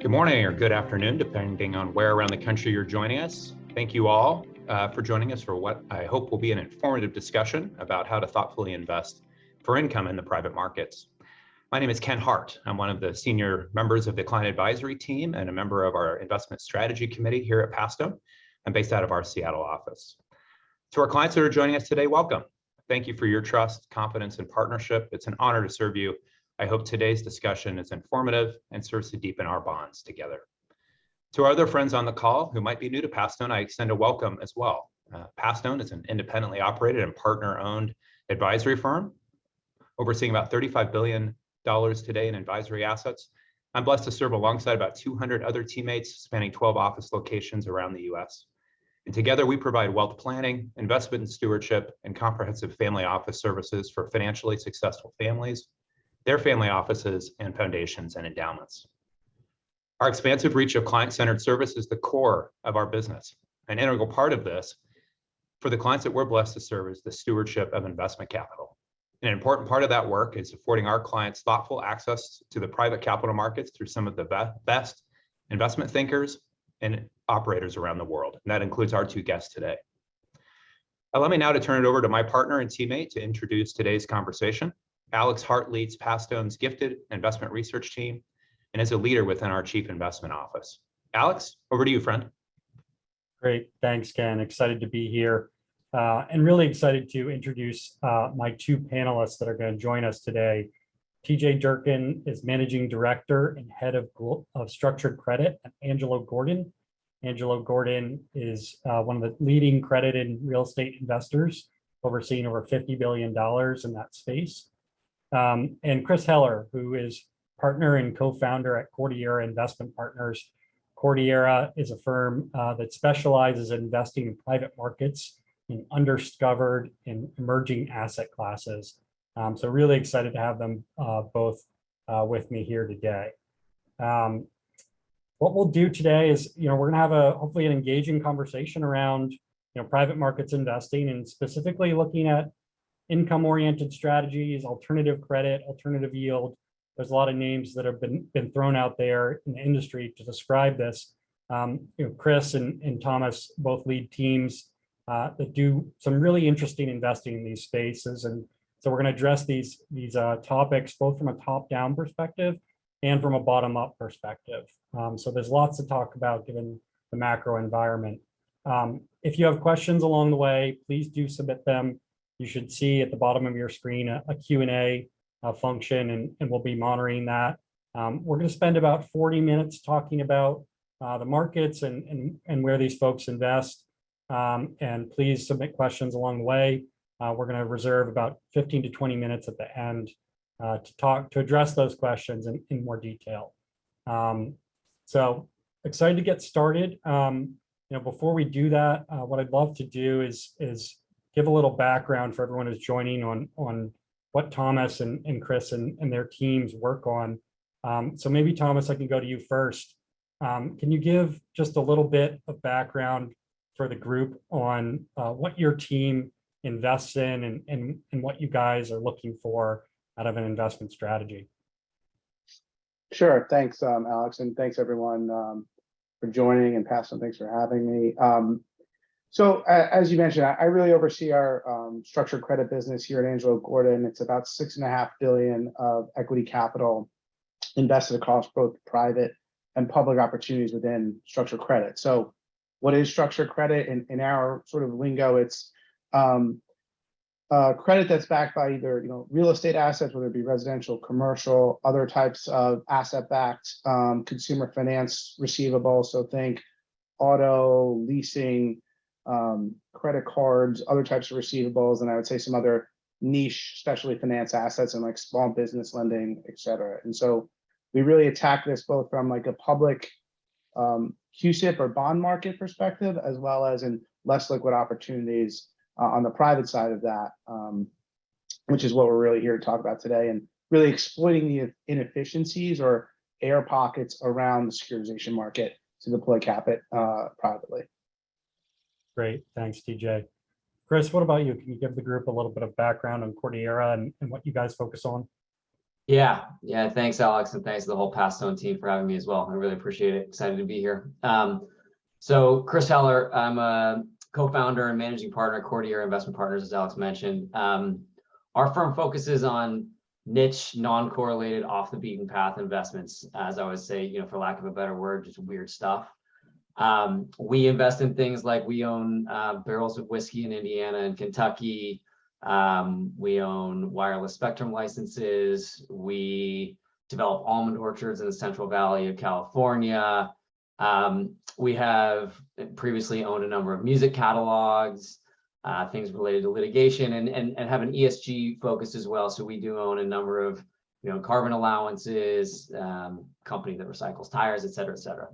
Good morning or good afternoon, depending on where around the country you're joining us. Thank you all for joining us for what I hope will be an informative discussion about how to thoughtfully invest for income in the private markets. My name is Ken Hart. I'm one of the senior members of the client advisory team and a member of our investment strategy committee here at Pastone. I'm based out of our Seattle office. To our clients that are joining us today, welcome. Thank you for your trust, confidence, and partnership. It's an honor to serve you. I hope today's discussion is informative and serves to deepen our bonds together. To our other friends on the call who might be new to Pastone, I extend a welcome as well. Pastone is an independently operated and partner-owned advisory firm, overseeing about $35 billion today in advisory assets. I'm blessed to serve alongside about 200 other teammates spanning 12 office locations around the US. And together we provide wealth planning, investment and stewardship, and comprehensive family office services for financially successful families, their family offices, and foundations and endowments. Our expansive reach of client-centered service is the core of our business. An integral part of this for the clients that we're blessed to serve is the stewardship of investment capital. An important part of that work is affording our clients thoughtful access to the private capital markets through some of the best investment thinkers and operators around the world. And that includes our two guests today. Allow me now to turn it over to my partner and teammate to introduce today's conversation. Alex Hart leads Pastone's gifted investment research team and is a leader within our chief investment office. Alex, over to you, friend. Great, thanks, Ken. Excited to be here and really excited to introduce my two panelists that are going to join us today. TJ Durkin is Managing Director and Head of Structured Credit at Angelo Gordon. Angelo Gordon is one of the leading credit and real estate investors, overseeing over $50 billion in that space. And Chris Heller, who is partner and co-founder at Cordillera Investment Partners. Cordillera is a firm that specializes in investing in private markets in undiscovered and emerging asset classes. So really excited to have them both with me here today. What we'll do today is, we're gonna have hopefully an engaging conversation around, private markets investing, and specifically looking at income-oriented strategies, alternative credit, alternative yield. There's a lot of names that have been thrown out there in the industry to describe this. Chris and Thomas both lead teams that do some really interesting investing in these spaces. And so we're going to address these topics both from a top-down perspective and from a bottom-up perspective. So there's lots to talk about given the macro environment. If you have questions along the way, please do submit them. You should see at the bottom of your screen a Q&A function, and we'll be monitoring that. We're going to spend about 40 minutes talking about the markets and where these folks invest. And please submit questions along the way. We're going to reserve about 15 to 20 minutes at the end to address those questions in more detail. So excited to get started. Before we do that, what I'd love to do is give a little background for everyone who's joining on what Thomas and Chris and their teams work on. So maybe Thomas, I can go to you first. Can you give just a little bit of background for the group on what your team invests in and what you guys are looking for out of an investment strategy? Sure, thanks, Alex, and thanks everyone for joining, and Pastone, thanks for having me. So as you mentioned, I really oversee our structured credit business here at Angelo Gordon. It's about $6.5 billion of equity capital invested across both private and public opportunities within structured credit. So what is structured credit? In our sort of lingo, it's credit that's backed by either real estate assets, whether it be residential, commercial, other types of asset-backed consumer finance receivables. So think auto, leasing, credit cards, other types of receivables, and I would say some other niche specialty finance assets and like small business lending, et cetera. And so we really attack this both from like a public CUSIP or bond market perspective, as well as in less liquid opportunities on the private side of that, which is what we're really here to talk about today, and really exploiting the inefficiencies or air pockets around the securitization market to deploy capital privately. Great, thanks, TJ. Chris, what about you? Can you give the group a little bit of background on Cordillera and what you guys focus on? Yeah. Thanks, Alex, and thanks to the whole Pastone team for having me as well. I really appreciate it. Excited to be here. So Chris Heller, I'm a co-founder and managing partner at Cordillera Investment Partners, as Alex mentioned. Our firm focuses on niche, non-correlated, off the beaten path investments. As I always say, for lack of a better word, just weird stuff. We invest in things like we own barrels of whiskey in Indiana and Kentucky. We own wireless spectrum licenses. We develop almond orchards in the Central Valley of California. We have previously owned a number of music catalogs, things related to litigation, and have an ESG focus as well. So we do own a number of carbon allowances, company that recycles tires, et cetera, et cetera.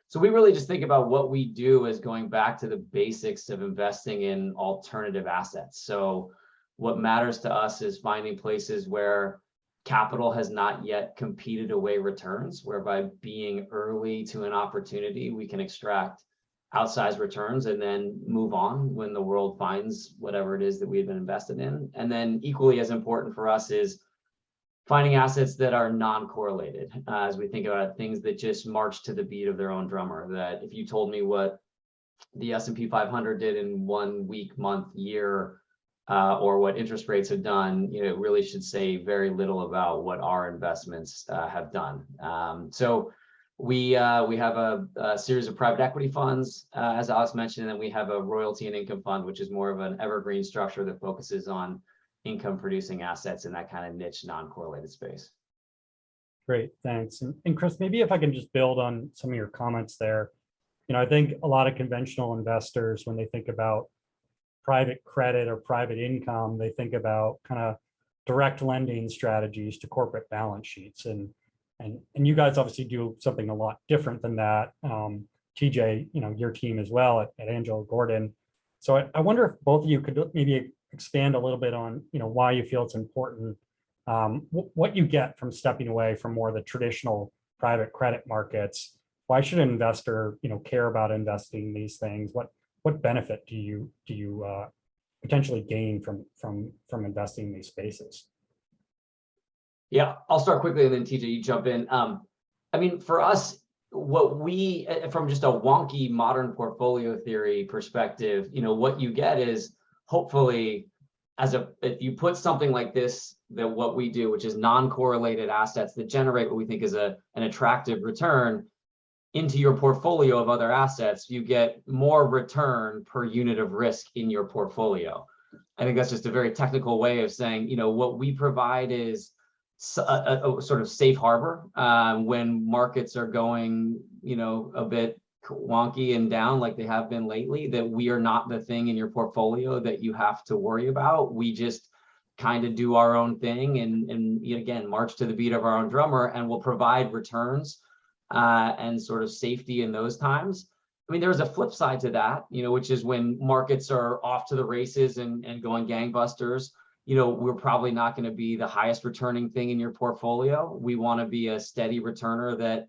So we really just think about what we do as going back to the basics of investing in alternative assets. So what matters to us is finding places where capital has not yet competed away returns, whereby being early to an opportunity, we can extract outsized returns and then move on when the world finds whatever it is that we had been invested in. And then equally as important for us is finding assets that are non-correlated, as we think about things that just march to the beat of their own drummer. That if you told me what the S&P 500 did in 1 week, month, year, or what interest rates have done, it really should say very little about what our investments have done. So we have a series of private equity funds, as Alex mentioned, and then we have a royalty and income fund, which is more of an evergreen structure that focuses on income producing assets in that kind of niche, non-correlated space. Great, thanks. And Chris, maybe if I can just build on some of your comments there. I think a lot of conventional investors, when they think about private credit or private income, they think about kind of direct lending strategies to corporate balance sheets. And you guys obviously do something a lot different than that. TJ, your team as well at Angelo Gordon. So I wonder if both of you could maybe expand a little bit on why you feel it's important, what you get from stepping away from more of the traditional private credit markets. Why should an investor care about investing in these things? What benefit do you potentially gain from investing in these spaces? Yeah, I'll start quickly and then TJ, you jump in. I mean, for us, what we, from just a wonky modern portfolio theory perspective, what you get is hopefully if you put something like this, that what we do, which is non-correlated assets that generate what we think is an attractive return into your portfolio of other assets, you get more return per unit of risk in your portfolio. I think that's just a very technical way of saying, what we provide is a sort of safe harbor when markets are going, a bit wonky and down like they have been lately, that we are not the thing in your portfolio that you have to worry about. We just kind of do our own thing and again, march to the beat of our own drummer, and we'll provide returns and sort of safety in those times. I mean, there's a flip side to that, which is when markets are off to the races and going gangbusters, we're probably not going to be the highest returning thing in your portfolio. We want to be a steady returner that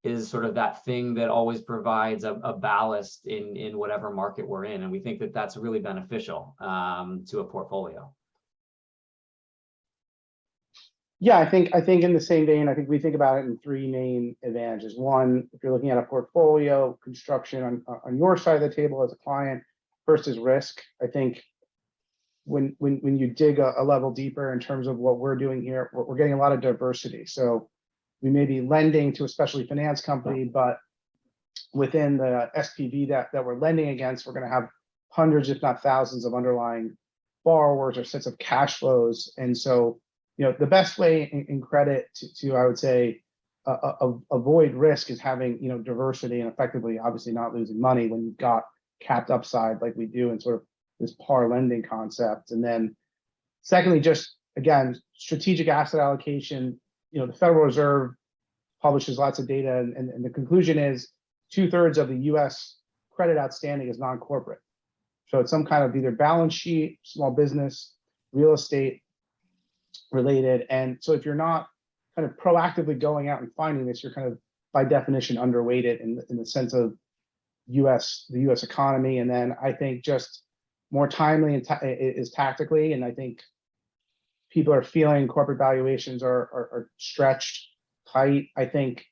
is sort of that thing that always provides a ballast in whatever market we're in. And we think that that's really beneficial to a portfolio. Yeah, I think in the same vein, I think we think about it in three main advantages. One, if you're looking at a portfolio construction on your side of the table as a client, first is risk. I think when you dig a level deeper in terms of what we're doing here, we're getting a lot of diversity. So we may be lending to a specialty finance company, but within the SPV that we're lending against, we're going to have hundreds, if not thousands, of underlying borrowers or sets of cash flows. And so, the best way in credit to I would say, avoid risk is having, diversity and effectively, obviously not losing money when you've got capped upside like we do in sort of this par lending concept. And then secondly, just again, strategic asset allocation. The Federal Reserve publishes lots of data, and the conclusion is 2/3 of the US credit outstanding is non-corporate. So it's some kind of either balance sheet, small business, real estate related. And so if you're not kind of proactively going out and finding this, you're kind of by definition underweighted in the sense of the US economy. And then I think just more timely is tactically, and I think people are feeling corporate valuations are stretched tight. I think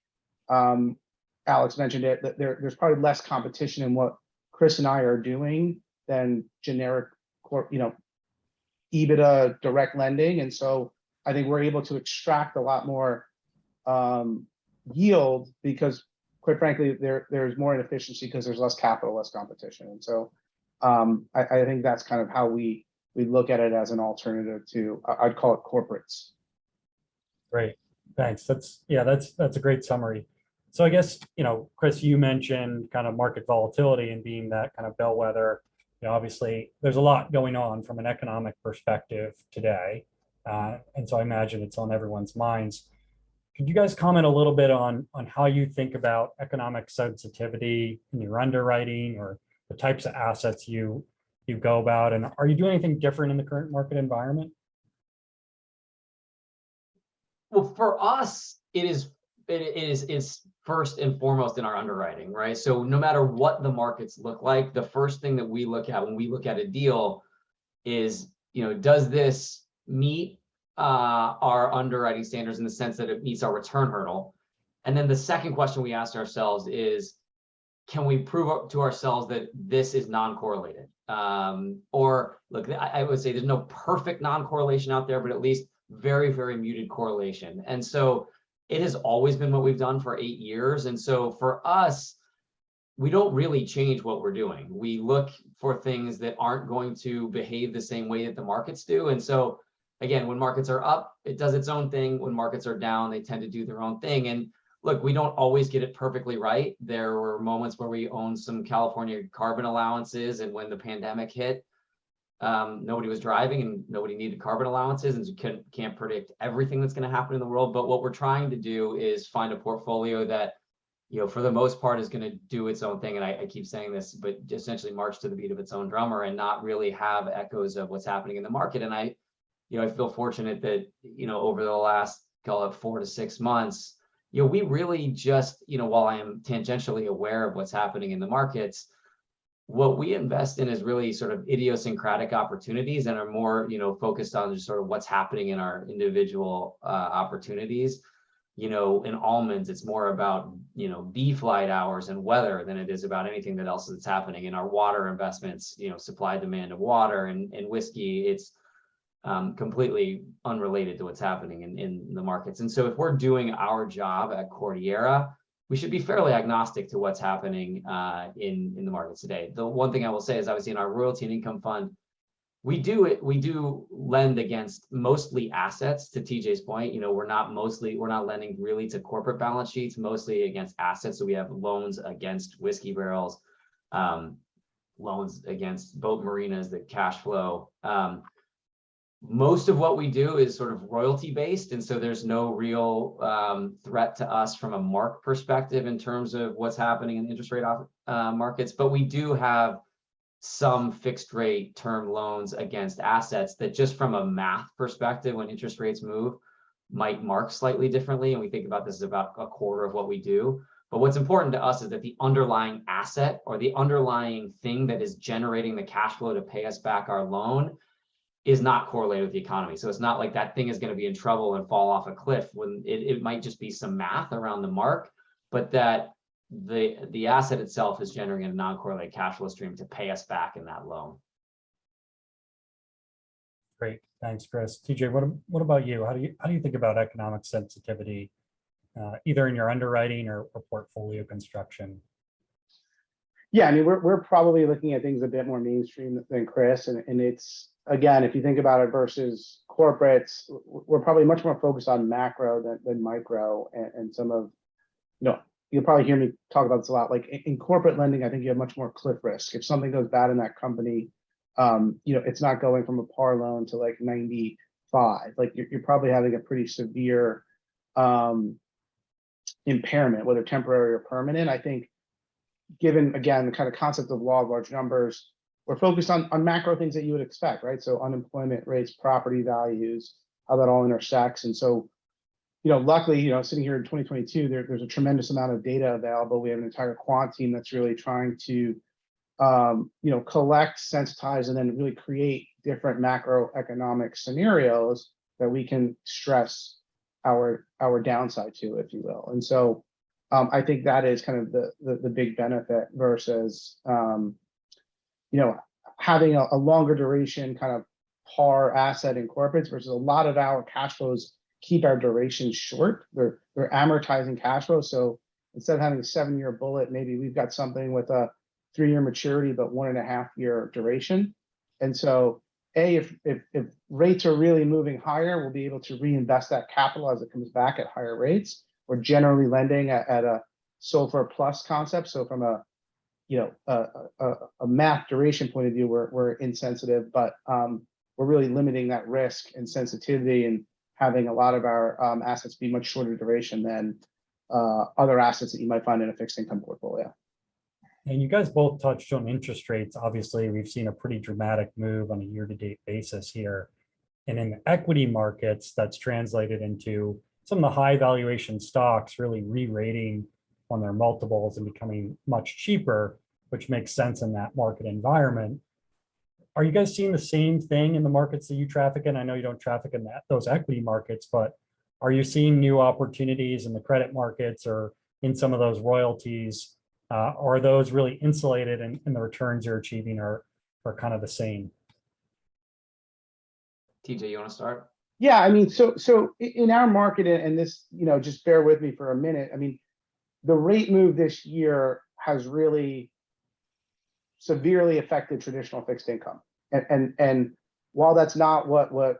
Alex mentioned it, that there's probably less competition in what Chris and I are doing than generic EBITDA direct lending. And so I think we're able to extract a lot more yield because, quite frankly, there's more inefficiency because there's less capital, less competition. And so I think that's kind of how we look at it as an alternative to, I'd call it corporates. Great, thanks. That's a great summary. So I guess, Chris, you mentioned kind of market volatility and being that kind of bellwether. Obviously, there's a lot going on from an economic perspective today. And so I imagine it's on everyone's minds. Could you guys comment a little bit on how you think about economic sensitivity in your underwriting or the types of assets you go about? And are you doing anything different in the current market environment? Well, for us, it's first and foremost in our underwriting, right? So no matter what the markets look like, the first thing that we look at when we look at a deal is, does this meet our underwriting standards in the sense that it meets our return hurdle? And then the second question we ask ourselves is, can we prove to ourselves that this is non-correlated? Or look, I would say there's no perfect non-correlation out there, but at least very, very muted correlation. And so it has always been what we've done for 8 years. And so for us, we don't really change what we're doing. We look for things that aren't going to behave the same way that the markets do. And so again, when markets are up, it does its own thing. When markets are down, they tend to do their own thing. And look, we don't always get it perfectly right. There were moments where we owned some California carbon allowances, and when the pandemic hit, nobody was driving and nobody needed carbon allowances, and you can't predict everything that's going to happen in the world. But what we're trying to do is find a portfolio that, for the most part, is going to do its own thing. And I keep saying this, but essentially march to the beat of its own drummer and not really have echoes of what's happening in the market. And I feel fortunate that, over the last, call it 4 to 6 months, we really just, while I am tangentially aware of what's happening in the markets, what we invest in is really sort of idiosyncratic opportunities and are more, focused on just sort of what's happening in our individual opportunities. In almonds, it's more about, bee flight hours and weather than it is about anything else that's happening. In our water investments, supply, demand of water, and whiskey, it's completely unrelated to what's happening in the markets. And so if we're doing our job at Cordillera, we should be fairly agnostic to what's happening in the markets today. The one thing I will say is, obviously, in our royalty and income fund, we do lend against mostly assets. To TJ's point, we're not lending really to corporate balance sheets, mostly against assets. So we have loans against whiskey barrels, loans against boat marinas, the cash flow. Most of what we do is sort of royalty based, and so there's no real threat to us from a mark perspective in terms of what's happening in interest rate markets. But we do have some fixed rate term loans against assets that, just from a math perspective, when interest rates move, might mark slightly differently. And we think about this as about a quarter of what we do. But what's important to us is that the underlying asset, or the underlying thing that is generating the cash flow to pay us back our loan, is not correlated with the economy. So it's not like that thing is going to be in trouble and fall off a cliff. When it might just be some math around the mark, but that the asset itself is generating a non-correlated cash flow stream to pay us back in that loan. Great, thanks, Chris. TJ, what about you? How do you think about economic sensitivity, either in your underwriting or portfolio construction? Yeah, I mean, we're probably looking at things a bit more mainstream than Chris, and it's, again, if you think about it versus corporates, we're probably much more focused on macro than micro, and some of, you'll probably hear me talk about this a lot. Like in corporate lending, I think you have much more cliff risk. If something goes bad in that company, it's not going from a par loan to like 95. Like you're probably having a pretty severe impairment, whether temporary or permanent. I think, given, again, the kind of concept of law of large numbers, we're focused on macro things that you would expect, right? So unemployment rates, property values, how that all intersects. And so, luckily, sitting here in 2022, there's a tremendous amount of data available. We have an entire quant team that's really trying to, collect, sensitize, and then really create different macroeconomic scenarios that we can stress our downside to, if you will. And so I think that is kind of the big benefit versus having a longer duration kind of par asset in corporates versus a lot of our cash flows keep our duration short. They're amortizing cash flow. So instead of having a 7-year bullet, maybe we've got something with a 3-year maturity, but 1.5-year duration. And so if rates are really moving higher, we'll be able to reinvest that capital as it comes back at higher rates. We're generally lending at a SOFR plus concept. So from a math duration point of view, we're insensitive, but we're really limiting that risk and sensitivity and having a lot of our assets be much shorter duration than other assets that you might find in a fixed income portfolio. And you guys both touched on interest rates. Obviously, we've seen a pretty dramatic move on a year-to-date basis here. And in the equity markets, that's translated into some of the high valuation stocks really re-rating on their multiples and becoming much cheaper, which makes sense in that market environment. Are you guys seeing the same thing in the markets that you traffic in? I know you don't traffic in those equity markets, but are you seeing new opportunities in the credit markets or in some of those royalties? Or are those really insulated and the returns you're achieving are kind of the same? TJ, you want to start? Yeah, I mean, so in our market, and this, just bear with me for a minute. I mean, the rate move this year has really severely affected traditional fixed income. And while that's not what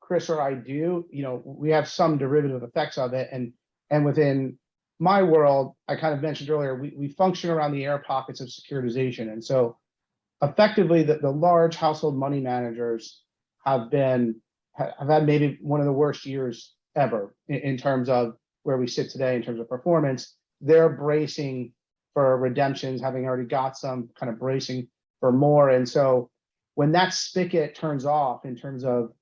Chris or I do, we have some derivative effects of it. And within my world, I kind of mentioned earlier, we function around the air pockets of securitization. And so effectively the large household money managers have had maybe one of the worst years ever in terms of where we sit today in terms of performance. They're bracing for redemptions, having already got some, kind of bracing for more. And so when that spigot turns off in terms of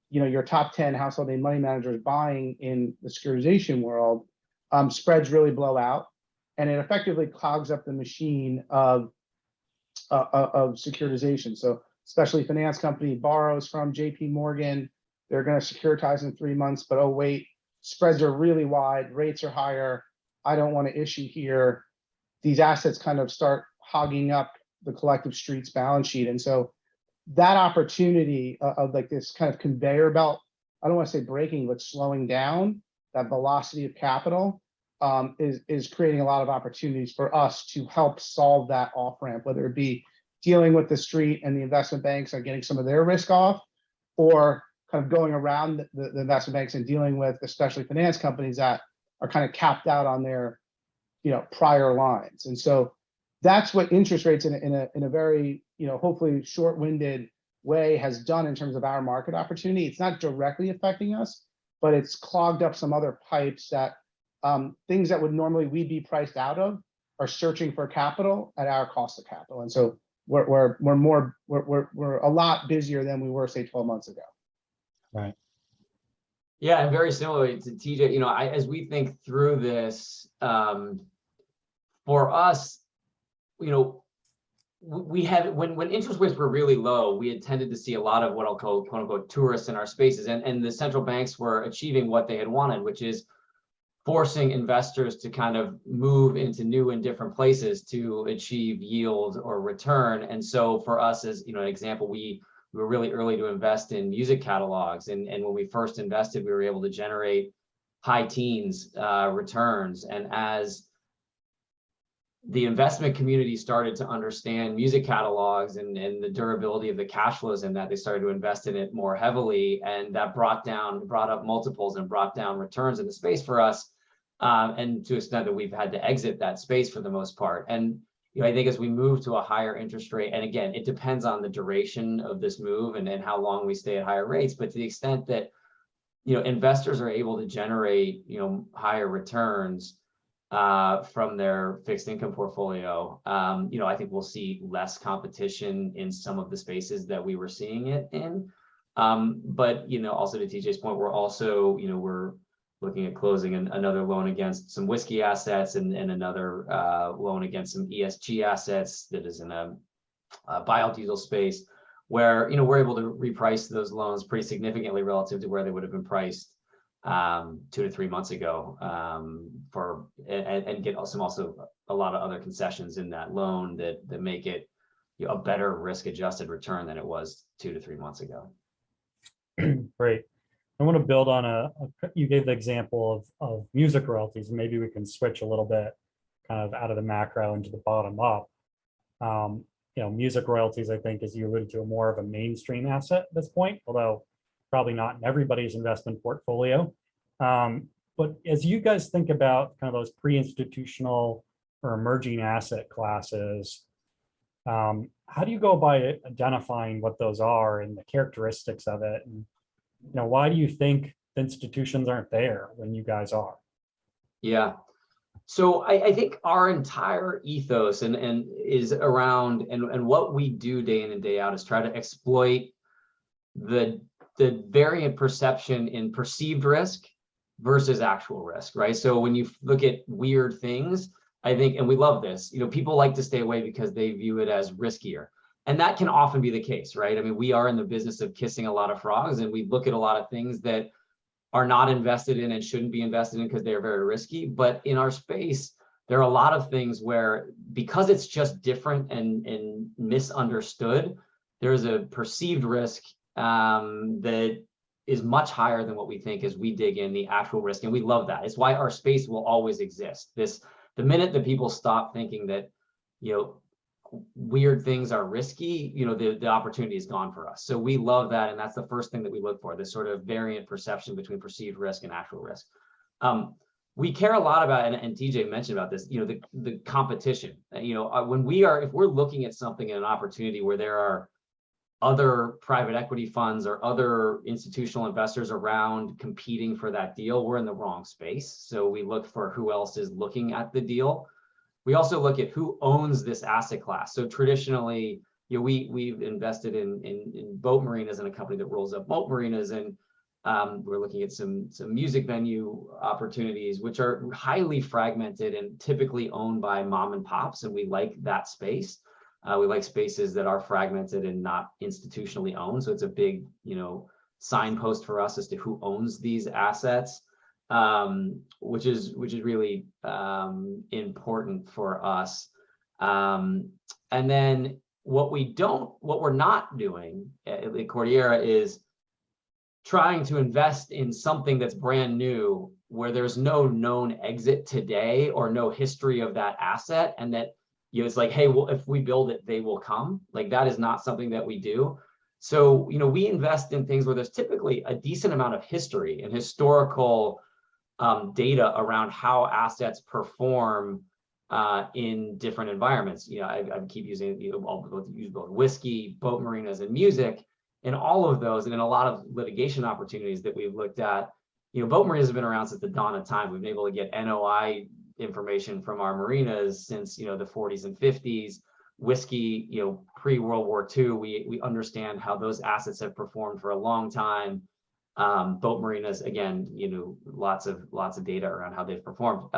your top 10 household name money managers buying in the securitization world, spreads really blow out, and it effectively clogs up the machine of securitization. So especially finance company borrows from JP Morgan, they're going to securitize in 3 months, but oh wait, spreads are really wide, rates are higher, I don't want to issue here. These assets kind of start hogging up the collective street's balance sheet. And so that opportunity of like this kind of conveyor belt, I don't want to say breaking, but slowing down that velocity of capital is creating a lot of opportunities for us to help solve that off ramp, whether it be dealing with the street and the investment banks are getting some of their risk off, or kind of going around the investment banks and dealing with especially finance companies that are kind of capped out on their prior lines. And so that's what interest rates in a very hopefully short-winded way has done in terms of our market opportunity. It's not directly affecting us, but it's clogged up some other pipes that things that would normally we'd be priced out of are searching for capital at our cost of capital. And so we're a lot busier than we were, say, 12 months ago. Right. Yeah, and very similarly to TJ, as we think through this, for us, we had when interest rates were really low, we had tended to see a lot of what I'll call quote unquote tourists in our spaces, and the central banks were achieving what they had wanted, which is forcing investors to kind of move into new and different places to achieve yield or return. And so for us, as an example, we were really early to invest in music catalogs, and when we first invested, we were able to generate high teens returns. And as the investment community started to understand music catalogs and the durability of the cash flows in that, they started to invest in it more heavily, and that brought up multiples and brought down returns in the space for us, and to an extent that we've had to exit that space for the most part. And I think as we move to a higher interest rate, and again, it depends on the duration of this move and how long we stay at higher rates, but to the extent that investors are able to generate higher returns from their fixed income portfolio, I think we'll see less competition in some of the spaces that we were seeing it in. But also to TJ's point, we're also we're looking at closing another loan against some whiskey assets and another loan against some ESG assets that is in a biodiesel space, where, we're able to reprice those loans pretty significantly relative to where they would have been priced 2 to 3 months ago, and get also a lot of other concessions in that loan that make it a better risk adjusted return than it was 2 to 3 months ago. Great. I want to build on you gave the example of music royalties, and maybe we can switch a little bit kind of out of the macro into the bottom up. Music royalties, I think, as you alluded to, are more of a mainstream asset at this point, although probably not in everybody's investment portfolio. But as you guys think about kind of those pre-institutional or emerging asset classes, how do you go by identifying what those are and the characteristics of it? And why do you think institutions aren't there when you guys are? Yeah. So I think our entire ethos and is around and what we do day in and day out is try to exploit the variant perception in perceived risk versus actual risk, right? So when you look at weird things, I think, and we love this, people like to stay away because they view it as riskier. And that can often be the case, right? I mean, we are in the business of kissing a lot of frogs, and we look at a lot of things that are not invested in and shouldn't be invested in because they're very risky. But in our space, there are a lot of things where, because it's just different and misunderstood, there's a perceived risk that is much higher than what we think as we dig in the actual risk. And we love that. It's why our space will always exist. The minute that people stop thinking that, weird things are risky, the opportunity is gone for us. So we love that. And that's the first thing that we look for, this sort of variant perception between perceived risk and actual risk. We care a lot about, and TJ mentioned about this, the competition. If we're looking at something in an opportunity where there are other private equity funds or other institutional investors around competing for that deal, we're in the wrong space. So we look for who else is looking at the deal. We also look at who owns this asset class. So traditionally, we've invested in boat marinas and a company that rolls up boat marinas, and we're looking at some music venue opportunities, which are highly fragmented and typically owned by mom and pops, and we like that space. We like spaces that are fragmented and not institutionally owned. So it's a big, signpost for us as to who owns these assets, which is really important for us. And then what we're not doing at Cordillera is trying to invest in something that's brand new, where there's no known exit today or no history of that asset, and that it's like, hey, well, if we build it, they will come. Like, that is not something that we do. So, we invest in things where there's typically a decent amount of history and historical data around how assets perform in different environments. I keep using both whiskey, boat marinas, and music. In all of those, and in a lot of litigation opportunities that we've looked at, boat marinas have been around since the dawn of time. We've been able to get NOI information from our marinas since the 40s and 50s. Whiskey, pre-World War II, we understand how those assets have performed for a long time. Boat marinas, again, lots of data around how they've performed.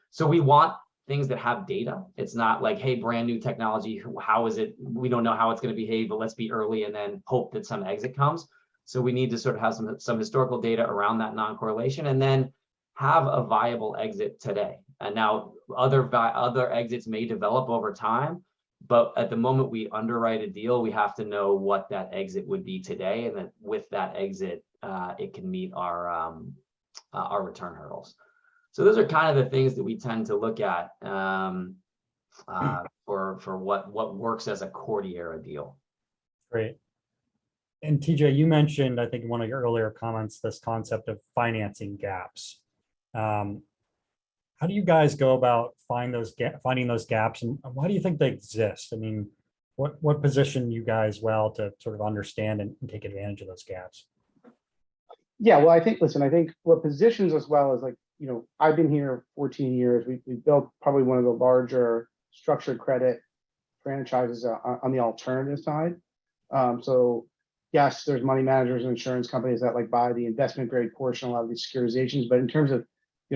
So we want things that have data. It's not like, hey, brand new technology, how is it? We don't know how it's going to behave, but let's be early and then hope that some exit comes. So we need to sort of have some historical data around that non-correlation, and then have a viable exit today. And now other exits may develop over time, but at the moment we underwrite a deal, we have to know what that exit would be today, and then with that exit, it can meet our return hurdles. So those are kind of the things that we tend to look at for what works as a Cordillera deal. Great. And TJ, you mentioned, I think in one of your earlier comments, this concept of financing gaps. How do you guys go about finding those gaps, and why do you think they exist? I mean, what position you guys well to sort of understand and take advantage of those gaps? Yeah, well, I think what positions us well is, like, I've been here 14 years. We built probably one of the larger structured credit franchises on the alternative side. So yes, there's money managers and insurance companies that buy the investment grade portion, a lot of these securitizations, but in terms of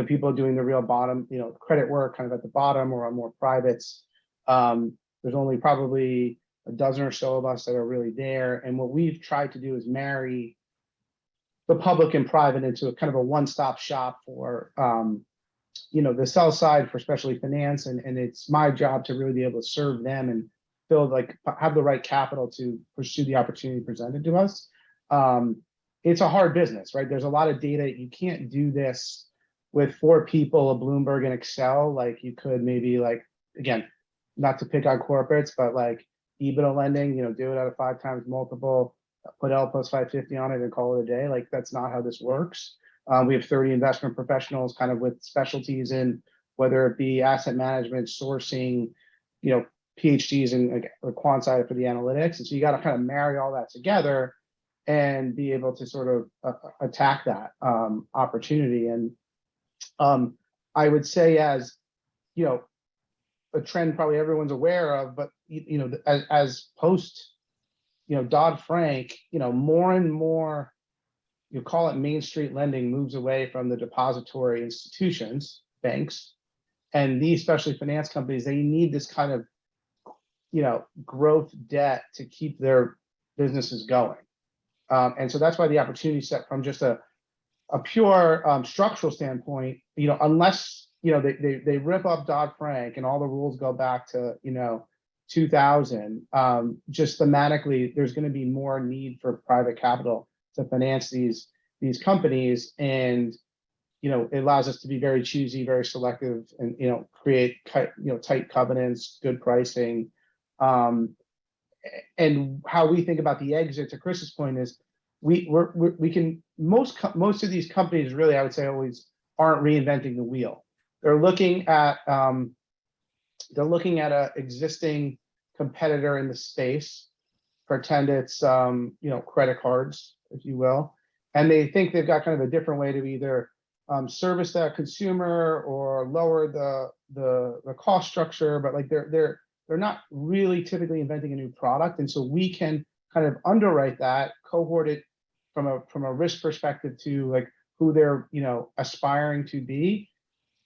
people doing the real bottom, credit work kind of at the bottom or on more privates, there's only probably a dozen or so of us that are really there. And what we've tried to do is marry the public and private into a kind of a one-stop shop for, the sell side for specialty finance. And it's my job to really be able to serve them and have the right capital to pursue the opportunity presented to us. It's a hard business, right? There's a lot of data. You can't do this with 4 people, a Bloomberg and Excel, like you could maybe again, not to pick on corporates, but like EBITDA lending, do it at a 5 times multiple, put L plus 550 on it and call it a day. Like that's not how this works. We have 30 investment professionals kind of with specialties in whether it be asset management, sourcing, PhDs in the quant side for the analytics. And so you got to kind of marry all that together and be able to sort of attack that opportunity. And I would say as, a trend probably everyone's aware of, but as post, Dodd-Frank, more and more, you call it Main Street lending, moves away from the depository institutions, banks, and these specialty finance companies, they need this kind of, growth debt to keep their businesses going. And so that's why the opportunity set from just a pure structural standpoint, unless, they rip up Dodd-Frank and all the rules go back to, 2000, just thematically, there's going to be more need for private capital to finance these companies. And, it allows us to be very choosy, very selective, and, create, tight covenants, good pricing. And how we think about the exit, to Chris's point, is we can, most of these companies really, I would say, always aren't reinventing the wheel. They're looking at a existing competitor in the space, pretend it's credit cards, if you will, and they think they've got kind of a different way to either service that consumer or lower the cost structure, but like they're not really typically inventing a new product. And so we can kind of underwrite that, cohort it from a risk perspective to like who they're aspiring to be.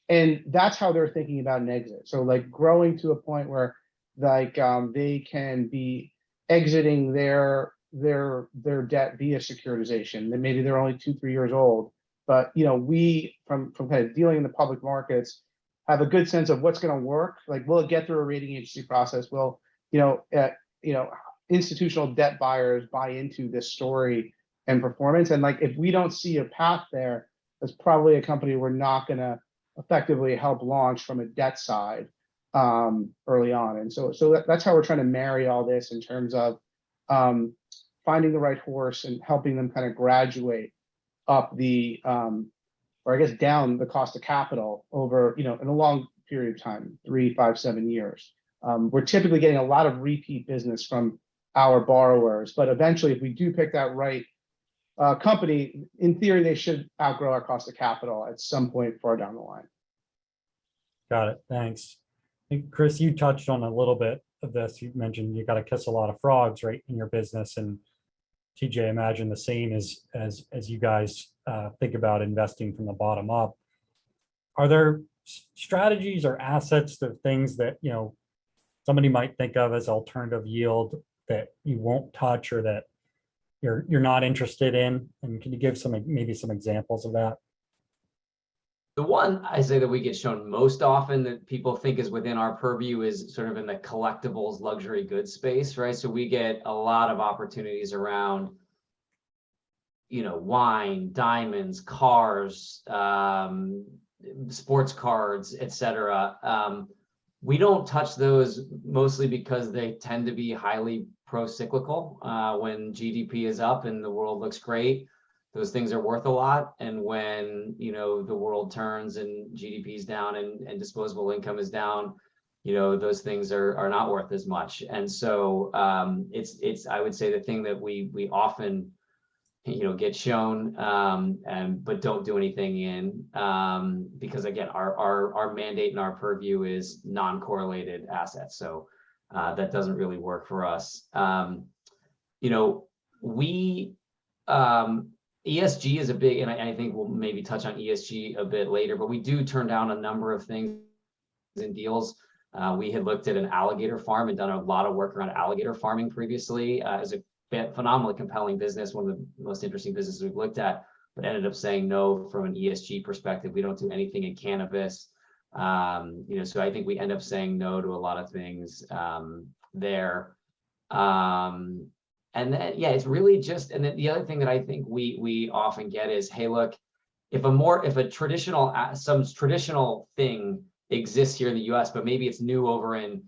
And that's how they're thinking about an exit. So like growing to a point where like they can be exiting their debt via securitization. That maybe they're only 2-3 years old, but we from kind of dealing in the public markets have a good sense of what's going to work. Like, will it get through a rating agency process? Will institutional debt buyers buy into this story and performance? And like, if we don't see a path there, that's probably a company we're not going to effectively help launch from a debt side early on. And so that's how we're trying to marry all this in terms of finding the right horse and helping them kind of graduate up the or I guess down the cost of capital over, in a long period of time, 3, 5, 7 years. We're typically getting a lot of repeat business from our borrowers, but eventually if we do pick that right company, in theory, they should outgrow our cost of capital at some point far down the line. Got it. Thanks. I think, Chris, you touched on a little bit of this. You mentioned you got to kiss a lot of frogs, right, in your business. And TJ, imagine the same as you guys think about investing from the bottom up. Are there strategies or assets or things that somebody might think of as alternative yield that you won't touch or that you're not interested in? And can you give maybe some examples of that? The one I say that we get shown most often that people think is within our purview is sort of in the collectibles luxury goods space, right? So we get a lot of opportunities around, wine, diamonds, cars, sports cards, etc. We don't touch those mostly because they tend to be highly pro-cyclical. When GDP is up and the world looks great, those things are worth a lot. And when, the world turns and GDP is down and disposable income is down, those things are not worth as much. And so it's I would say the thing that we often, get shown but don't do anything in because again, our mandate and our purview is non-correlated assets. So that doesn't really work for us. ESG is a big, and I think we'll maybe touch on ESG a bit later, but we do turn down a number of things in deals We had looked at an alligator farm and done a lot of work around alligator farming previously as a phenomenally compelling business, one of the most interesting businesses we've looked at, but ended up saying no from an ESG perspective. We don't do anything in cannabis. So I think we end up saying no to a lot of things there. And then, yeah, it's really just, and then the other thing that I think we often get is, hey, look, if some traditional thing exists here in the US, but maybe it's new over in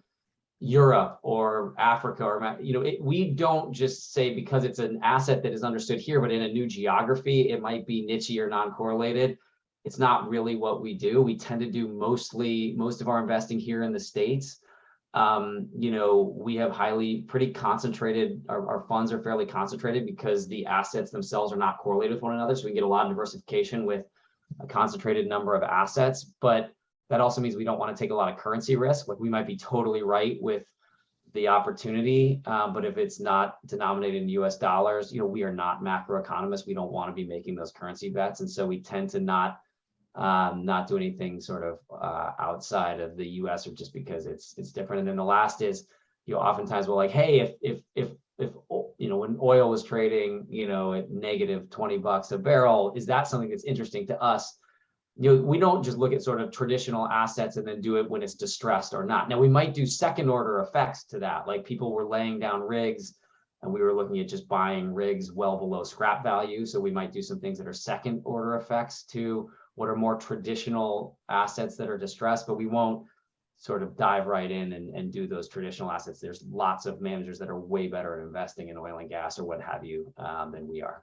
Europe or Africa, or, we don't just say because it's an asset that is understood here, but in a new geography, it might be niche or non-correlated. It's not really what we do. We tend to do most of our investing here in the States. We have pretty concentrated, our funds are fairly concentrated because the assets themselves are not correlated with one another. So we get a lot of diversification with a concentrated number of assets, but that also means we don't want to take a lot of currency risk. Like we might be totally right with the opportunity, but if it's not denominated in US dollars, we are not macroeconomists. We don't want to be making those currency bets. And so we tend to not do anything sort of outside of the US, or just because it's different. And then the last is, oftentimes we're like, hey, if when oil was trading, at negative $20 a barrel, is that something that's interesting to us? We don't just look at sort of traditional assets and then do it when it's distressed or not. Now we might do second order effects to that. Like people were laying down rigs and we were looking at just buying rigs well below scrap value. So we might do some things that are second order effects to what are more traditional assets that are distressed, but we won't sort of dive right in and do those traditional assets. There's lots of managers that are way better at investing in oil and gas or what have you than we are.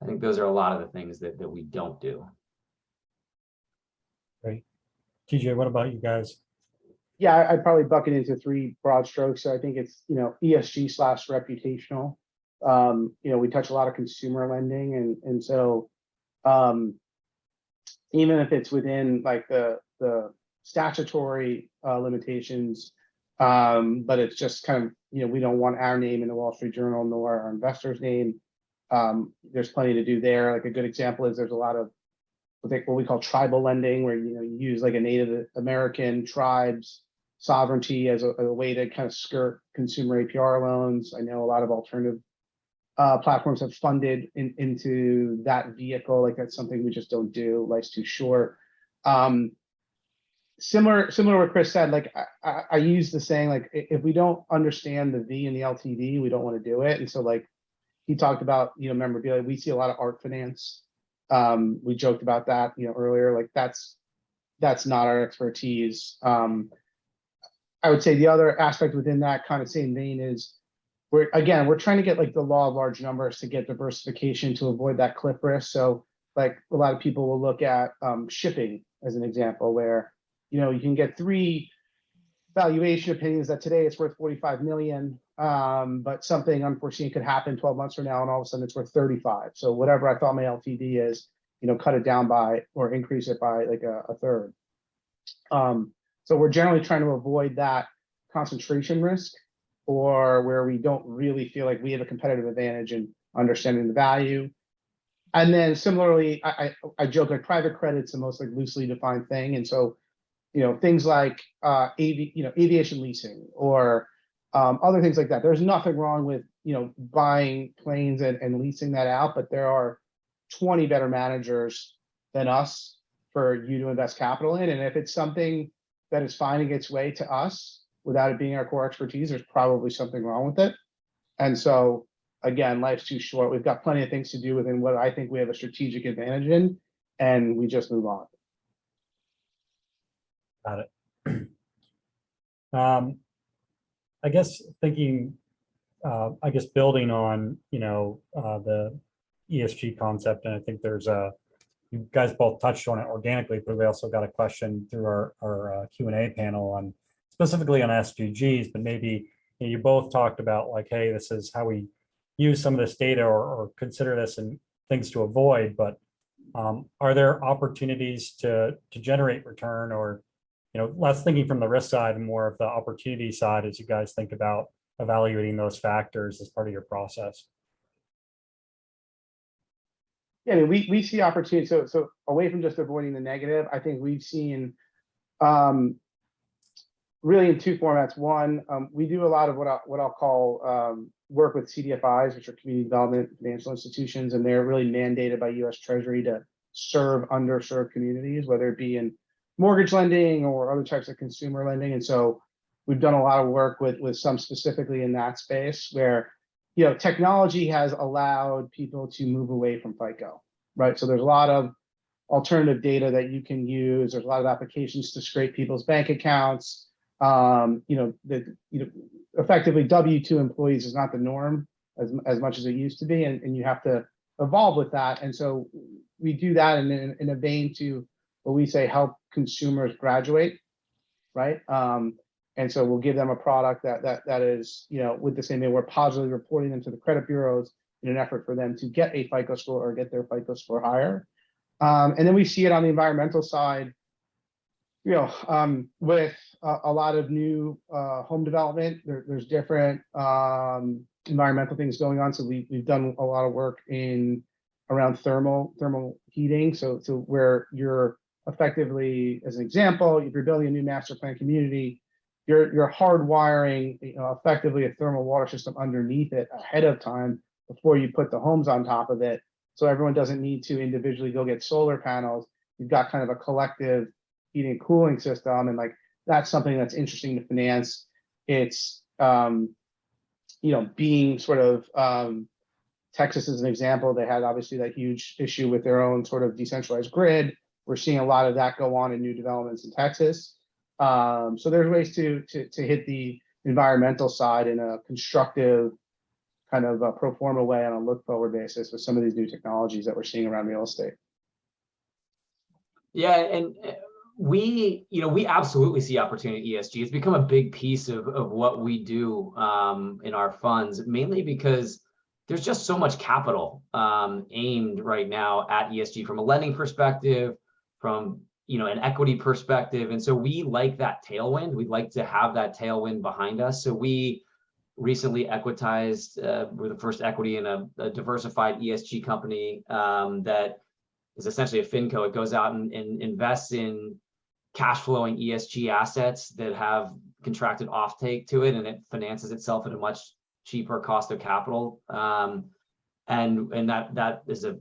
I think those are a lot of the things that we don't do. Great. TJ, what about you guys? Yeah, I'd probably bucket into three broad strokes. So I think it's, ESG / reputational. We touch a lot of consumer lending. And so even if it's within like the statutory limitations, but it's just kind of, we don't want our name in the Wall Street Journal nor our investors' name. There's plenty to do there. Like a good example is there's a lot of what we call tribal lending, where you use like a Native American tribe's sovereignty as a way to kind of skirt consumer APR loans. I know a lot of alternative platforms have funded into that vehicle. Like that's something we just don't do. Life's too short. Similar to what Chris said, like I use the saying, like if we don't understand the V in the LTV, we don't want to do it. And so like he talked about, memorabilia. We see a lot of art finance. We joked about that, earlier. Like that's not our expertise. I would say the other aspect within that kind of same vein is we're trying to get like the law of large numbers to get diversification to avoid that cliff risk. So like a lot of people will look at shipping as an example, where you can get 3 valuation opinions that today it's worth 45 million, but something unforeseen could happen 12 months from now and all of a sudden it's worth 35. So whatever I thought my LTV is, cut it down by or increase it by like a third. So we're generally trying to avoid that concentration risk, or where we don't really feel like we have a competitive advantage in understanding the value. And then similarly, I joke like private credit's the most like loosely defined thing. And so, things like aviation leasing or other things like that. There's nothing wrong with, buying planes and leasing that out, but there are 20 better managers than us for you to invest capital in. And if it's something that is finding its way to us without it being our core expertise, there's probably something wrong with it. And so again, life's too short. We've got plenty of things to do within what I think we have a strategic advantage in, and we just move on. Got it. I guess thinking, building on, the ESG concept, and I think there's you guys both touched on it organically, but we also got a question through our Q&A panel on specifically on SDGs, but maybe you both talked about like, hey, this is how we use some of this data or consider this and things to avoid, but are there opportunities to generate return, or less thinking from the risk side and more of the opportunity side as you guys think about evaluating those factors as part of your process? Yeah, I mean, we see opportunity. So away from just avoiding the negative, I think we've seen really in two formats. One, we do a lot of what I'll call work with CDFIs, which are community development financial institutions, and they're really mandated by U.S. Treasury to serve underserved communities, whether it be in mortgage lending or other types of consumer lending. And so we've done a lot of work with some specifically in that space where, you know, technology has allowed people to move away from FICO, right? So there's a lot of alternative data that you can use. There's a lot of applications to scrape people's bank accounts. Effectively W-2 employees is not the norm as much as it used to be, and you have to evolve with that. And so we do that in a vein to what we say help consumers graduate, right? And so we'll give them a product that is, you know, with the same thing, we're positively reporting them to the credit bureaus in an effort for them to get a FICO score or get their FICO score higher. And then we see it on the environmental side, you know, with a lot of new home development. There's different environmental things going on. So we've done a lot of work around thermal heating. So where you're effectively, as an example, if you're building a new master plan community, you're hardwiring, you know, effectively a thermal water system underneath it ahead of time before you put the homes on top of it. So everyone doesn't need to individually go get solar panels. You've got kind of a collective heating and cooling system, and like that's something that's interesting to finance. It's you know, being sort of Texas is an example. They had obviously that huge issue with their own sort of decentralized grid. We're seeing a lot of that go on in new developments in Texas. So there's ways to hit the environmental side in a constructive kind of a pro forma way on a look forward basis with some of these new technologies that we're seeing around real estate. Yeah, and we absolutely see opportunity in ESG. It's become a big piece of what we do in our funds, mainly because there's just so much capital aimed right now at ESG from a lending perspective, from an equity perspective. And so we like that tailwind. We'd like to have that tailwind behind us. So we recently equitized, we're the first equity in a diversified ESG company that is essentially a FinCo. It goes out and invests in cash flowing ESG assets that have contracted offtake to it, and it finances itself at a much cheaper cost of capital. And that is a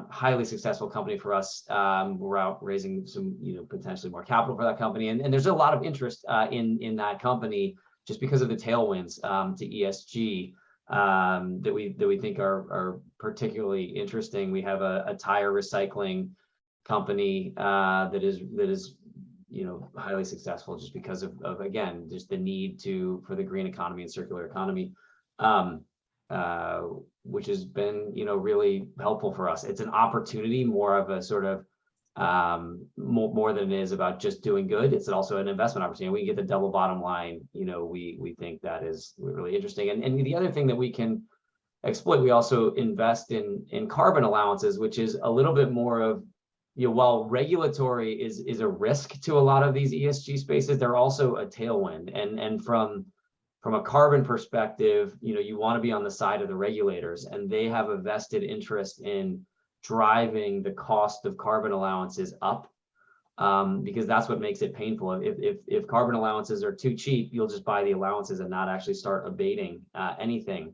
highly successful company for us. We're out raising some, potentially more capital for that company. And there's a lot of interest in that company just because of the tailwinds to ESG that we think are particularly interesting. We have a tire recycling company that is highly successful just because of again, just the need for the green economy and circular economy, which has been really helpful for us. It's an opportunity, more of a sort of more than it is about just doing good. It's also an investment opportunity. We get the double bottom line. We think that is really interesting. And the other thing that we can exploit, we also invest in carbon allowances, which is a little bit more of, while regulatory is a risk to a lot of these ESG spaces, they're also a tailwind. And from a carbon perspective, you want to be on the side of the regulators, and they have a vested interest in driving the cost of carbon allowances up, because that's what makes it painful. If carbon allowances are too cheap, you'll just buy the allowances and not actually start abating anything.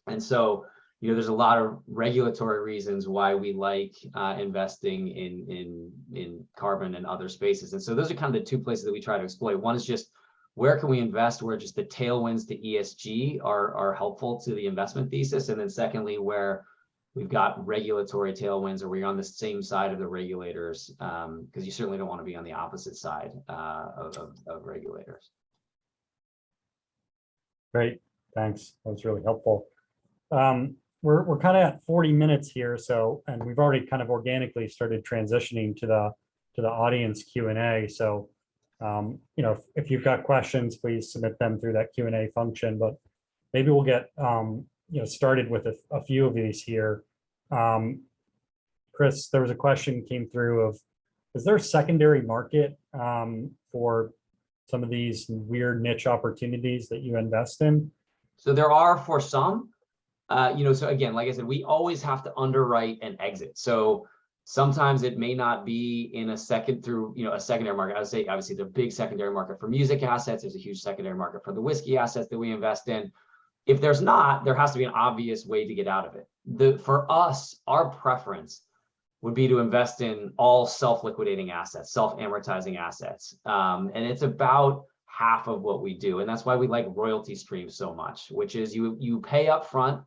And so, there's a lot of regulatory reasons why we like investing in carbon and other spaces. And so those are kind of the two places that we try to exploit. One is just, where can we invest where just the tailwinds to ESG are helpful to the investment thesis? And then secondly, where we've got regulatory tailwinds, or we're on the same side of the regulators, because you certainly don't want to be on the opposite side of regulators. Great, thanks. That was really helpful. We're kind of at 40 minutes here, and we've already kind of organically started transitioning to the audience Q&A. So, if you've got questions, please submit them through that Q&A function. But maybe we'll get started with a few of these here. Chris, there was a question came through of, is there a secondary market for some of these weird niche opportunities that you invest in? So there are for some. So again, like I said, we always have to underwrite and exit. So Sometimes it may not be in a secondary market. I would say obviously the big secondary market for music assets. There's a huge secondary market for the whiskey assets that we invest in. If there's not, there has to be an obvious way to get out of it. For us, our preference would be to invest in all self-liquidating assets, self-amortizing assets. And it's about half of what we do. And that's why we like royalty streams so much, which is you pay up front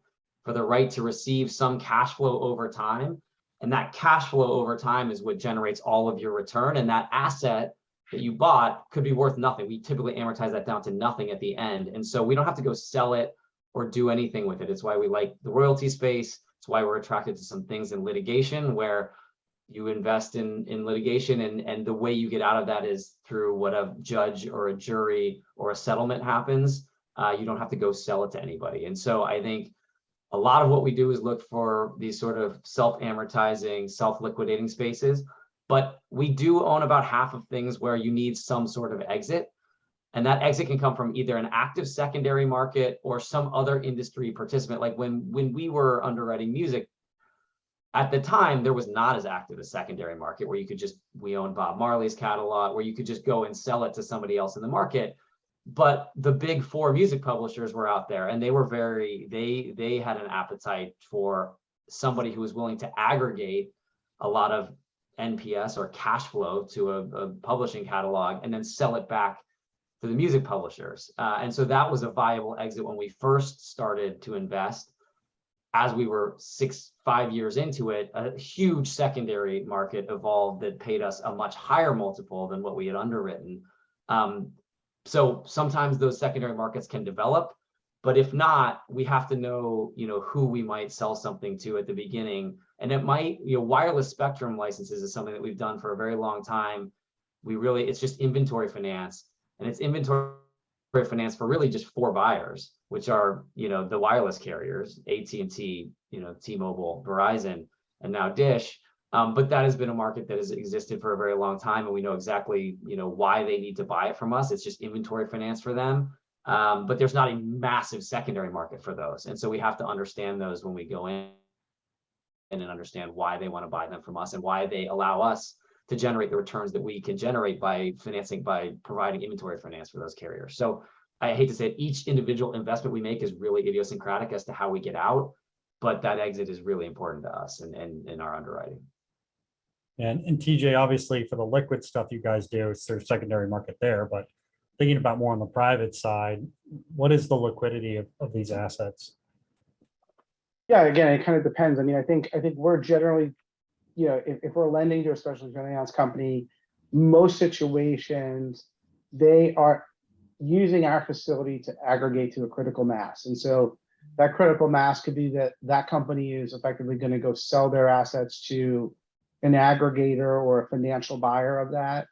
for the right to receive some cash flow over time. And that cash flow over time is what generates all of your return. And that asset that you bought could be worth nothing. We typically amortize that down to nothing at the end. And so we don't have to go sell it or do anything with it. It's why we like the royalty space. It's why we're attracted to some things in litigation where you invest in litigation and the way you get out of that is through what a judge or a jury or a settlement happens. You don't have to go sell it to anybody. And so I think a lot of what we do is look for these sort of self-amortizing, self-liquidating spaces, but we do own about half of things where you need some sort of exit. And that exit can come from either an active secondary market or some other industry participant. Like when we were underwriting music, at the time, there was not as active a secondary market where we owned Bob Marley's catalog, where you could just go and sell it to somebody else in the market. But the big four music publishers were out there and they were they had an appetite for somebody who was willing to aggregate a lot of NPS or cash flow to a publishing catalog and then sell it back to the music publishers. And so that was a viable exit when we first started to invest. As we were 5 years into it, a huge secondary market evolved that paid us a much higher multiple than what we had underwritten. So sometimes those secondary markets can develop, but if not, we have to know, who we might sell something to at the beginning. And it might, wireless spectrum licenses is something that we've done for a very long time. It's just inventory finance, and it's inventory finance for really just four buyers, which are, the wireless carriers, AT&T, T-Mobile, Verizon, and now Dish. But that has been a market that has existed for a very long time, and we know exactly, why they need to buy it from us. It's just inventory finance for them. But there's not a massive secondary market for those. And so we have to understand those when we go in and understand why they want to buy them from us and why they allow us to generate the returns that we can generate by providing inventory finance for those carriers. So I hate to say it, each individual investment we make is really idiosyncratic as to how we get out, but that exit is really important to us and in our underwriting. And TJ, obviously for the liquid stuff you guys do, it's their secondary market there, but thinking about more on the private side, what is the liquidity of these assets? Yeah, again, it kind of depends. I mean, I think we're generally, if we're lending to a specialty finance company, most situations, they are using our facility to aggregate to a critical mass. And so that critical mass could be that company is effectively going to go sell their assets to an aggregator or a financial buyer of that.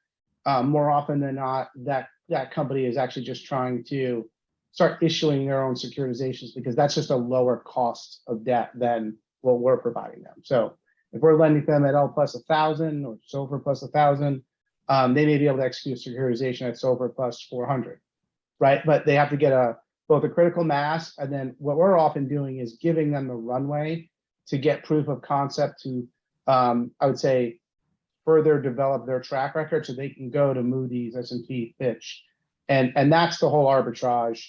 More often than not, that company is actually just trying to start issuing their own securitizations because that's just a lower cost of debt than what we're providing them. So if we're lending them at L plus 1,000 or SOFR plus 1,000, they may be able to execute a securitization at SOFR plus 400, right? But they have to get both a critical mass, and then what we're often doing is giving them the runway to get proof of concept to, I would say, further develop their track record so they can go to Moody's, S&P, Fitch. And that's the whole arbitrage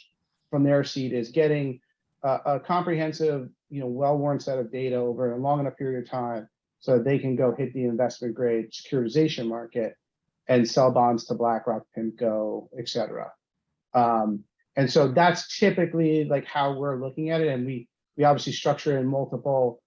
from their seat, is getting a comprehensive, well-worn set of data over a long enough period of time so that they can go hit the investment grade securitization market and sell bonds to BlackRock, PIMCO, et cetera. And so that's typically like how we're looking at it. And we obviously structure in multiple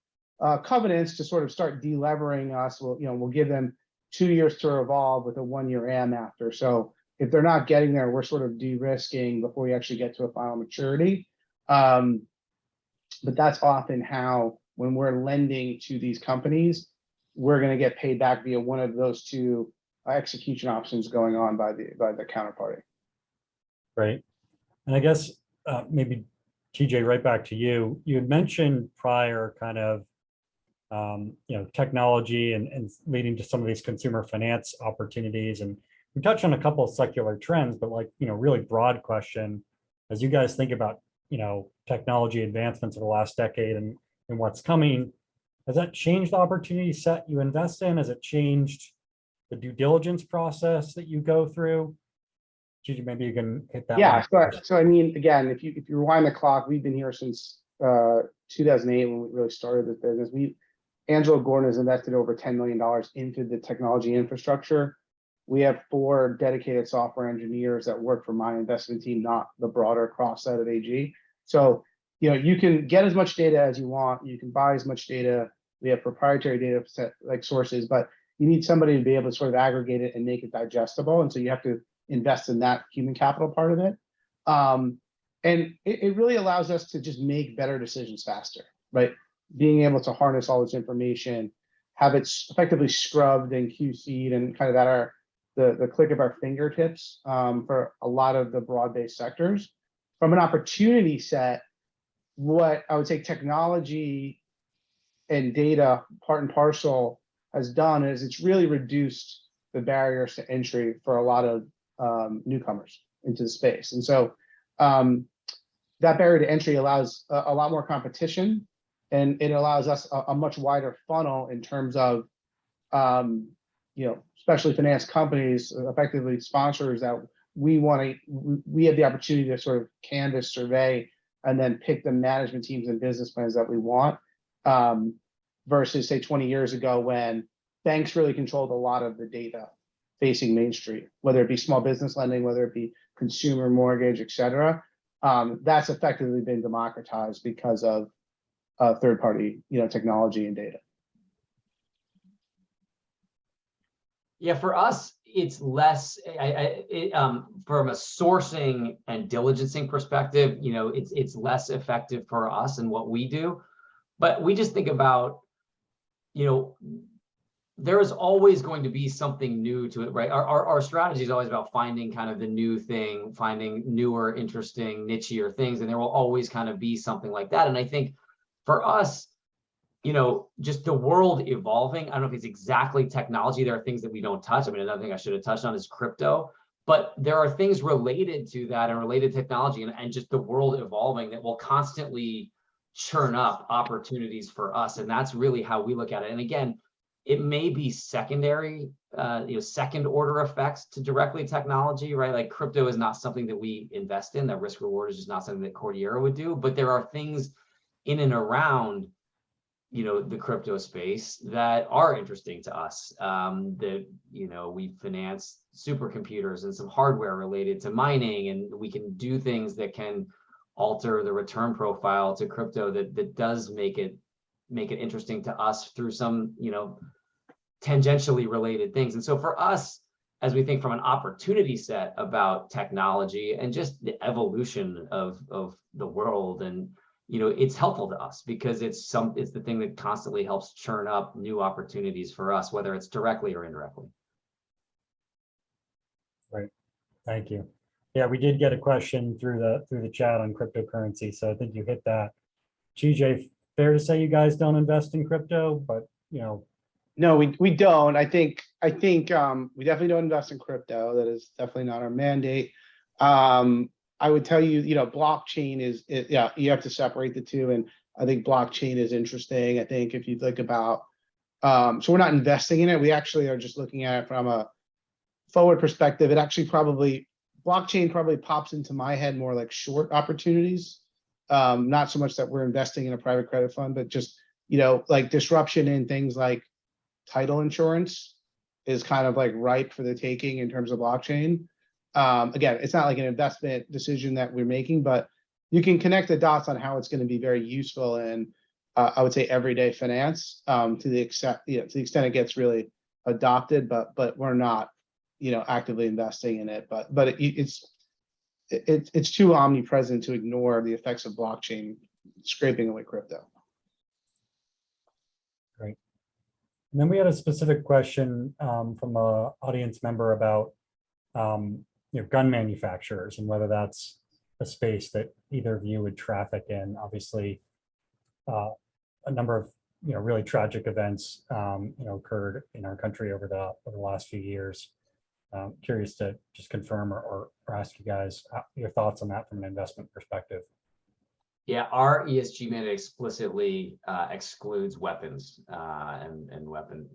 covenants to sort of start delevering us. We'll give them 2 years to revolve with a 1-year AM after. So if they're not getting there, we're sort of de-risking before we actually get to a final maturity. But that's often how, when we're lending to these companies, we're going to get paid back via one of those two execution options going on by the counterparty. Right. And I guess maybe TJ, right back to you. You had mentioned prior kind of technology and leading to some of these consumer finance opportunities, and we touched on a couple of secular trends, but really broad question, as you guys think about technology advancements of the last decade and what's coming, Has that changed the opportunity set you invest in? Has it changed the due diligence process that you go through? Gigi, maybe you can hit that Yeah, one so, first. so I mean, again, if you rewind the clock, we've been here since 2008 when we really started this business. Angelo Gordon has invested over $10 million into the technology infrastructure. We have 4 dedicated software engineers that work for my investment team, not the broader cross set of AG. So, you can get as much data as you want. You can buy as much data. We have proprietary data set like sources, but you need somebody to be able to sort of aggregate it and make it digestible. And so you have to invest in that human capital part of it. And it really allows us to just make better decisions faster, right? Being able to harness all this information, have it effectively scrubbed and QC'd and kind of at the click of our fingertips for a lot of the broad-based sectors. From an opportunity set, what I would say technology and data part and parcel has done is it's really reduced the barriers to entry for a lot of newcomers into the space. And so that barrier to entry allows a lot more competition, and it allows us a much wider funnel in terms of especially finance companies, effectively sponsors that we have the opportunity to sort of canvas, survey, and then pick the management teams and business plans that we want, versus say 20 years ago when banks really controlled a lot of the data facing Main Street, whether it be small business lending, whether it be consumer mortgage, et cetera. That's effectively been democratized because of third-party technology and data. Yeah, for us, it's less from a sourcing and diligencing perspective, it's less effective for us and what we do. But we just think about, there is always going to be something new to it, right? Our strategy is always about finding kind of the new thing, finding newer, interesting, nichier things, and there will always kind of be something like that. And I think for us, just the world evolving. I don't know if it's exactly technology. There are things that we don't touch. I mean, another thing I should have touched on is crypto, but there are things related to that and related technology and just the world evolving that will constantly churn up opportunities for us. And that's really how we look at it. And again, it may be secondary, second order effects to directly technology, right? Like crypto is not something that we invest in. That risk reward is just not something that Cordillera would do. But there are things in and around the crypto space that are interesting to us, that, we finance supercomputers and some hardware related to mining, and we can do things that can alter the return profile to crypto that does make it interesting to us through some, tangentially related things. And so for us, as we think from an opportunity set about technology and just the evolution of the world, and it's helpful to us because it's the thing that constantly helps churn up new opportunities for us, whether it's directly or indirectly. Right. Thank you. Yeah, we did get a question through the chat on cryptocurrency, so I think you hit that. GJ, fair to say you guys don't invest in crypto, but No, we don't. I think we definitely don't invest in crypto. That is definitely not our mandate. I would tell you, blockchain is, you have to separate the two. And I think blockchain is interesting. I think if you think about, so we're not investing in it. We actually are just looking at it from a forward perspective. It actually blockchain probably pops into my head more like short opportunities. Not so much that we're investing in a private credit fund, but just, like disruption in things like title insurance is kind of like ripe for the taking in terms of blockchain. Again, it's not like an investment decision that we're making, but you can connect the dots on how it's going to be very useful in, I would say, everyday finance, to the extent it gets really adopted. But we're not, actively investing in it. But it's too omnipresent to ignore the effects of blockchain scraping away crypto. Great. And then we had a specific question from an audience member about gun manufacturers and whether that's a space that either of you would traffic in. Obviously, a number of really tragic events occurred in our country over the last few years. Curious to just confirm or ask you guys your thoughts on that from an investment perspective. Yeah, our ESG mandate explicitly excludes weapons and weapon,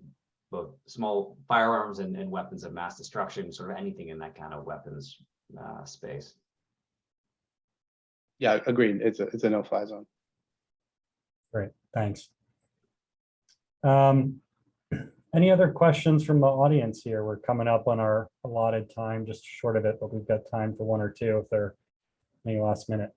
both small firearms and weapons of mass destruction, sort of anything in that kind of weapons space. Yeah, agreed. It's a no-fly zone. Great, thanks. Any other questions from the audience here? We're coming up on our allotted time, just short of it, but we've got time for one or two if there are any last minute.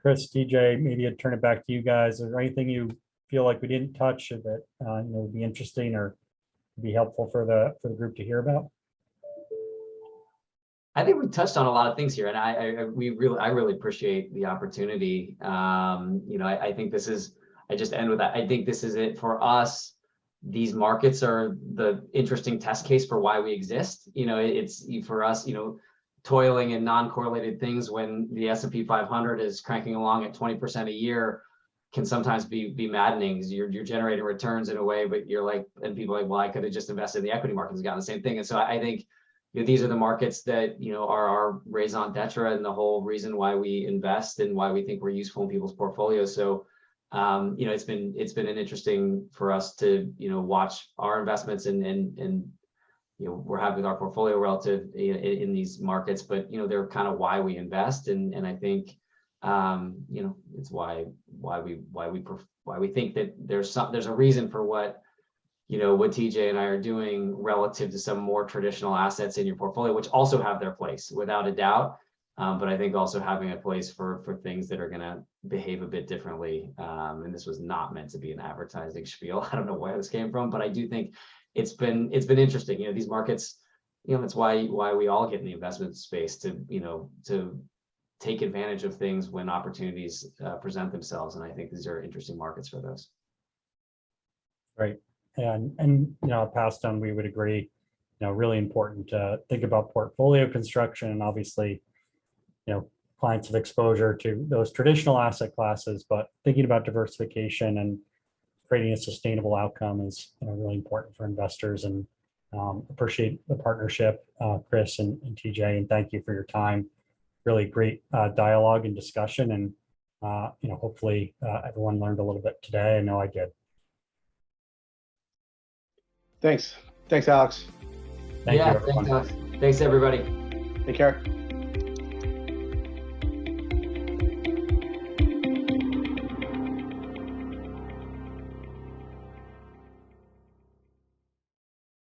Chris, TJ, maybe I'd turn it back to you guys. Is there anything you feel like we didn't touch that would be interesting or be helpful for the group to hear about? I think we touched on a lot of things here, and I really appreciate the opportunity. I think this is. I just end with that. I think this is it for us. These markets are the interesting test case for why we exist. It's for us. Toiling in non-correlated things when the S&P 500 is cranking along at 20% a year can sometimes be maddening, because you're generating returns in a way, but you're like, and people are like, well, I could have just invested in the equity markets and gotten the same thing. And so I think these are the markets that are our raison d'etre and the whole reason why we invest and why we think we're useful in people's portfolios. So it's been an interesting for us to watch our investments and we're happy with our portfolio relative in these markets, but they're kind of why we invest, and I think it's why we think that there's a reason for what TJ and I are doing relative to some more traditional assets in your portfolio, which also have their place without a doubt, but I think also having a place for things that are going to behave a bit differently. And this was not meant to be an advertising spiel. I don't know where this came from, but I do think it's been interesting. These markets, that's why we all get in the investment space to take advantage of things when opportunities present themselves. And I think these are interesting markets for those. Right. And past on, we would agree, really important to think about portfolio construction, and obviously, clients have exposure to those traditional asset classes, but thinking about diversification and creating a sustainable outcome is really important for investors. And appreciate the partnership, Chris and TJ, and thank you for your time. Really great dialogue and discussion, and hopefully everyone learned a little bit today. I know I did. Thanks, Alex. Thank you, everyone. Thanks everybody. Take care.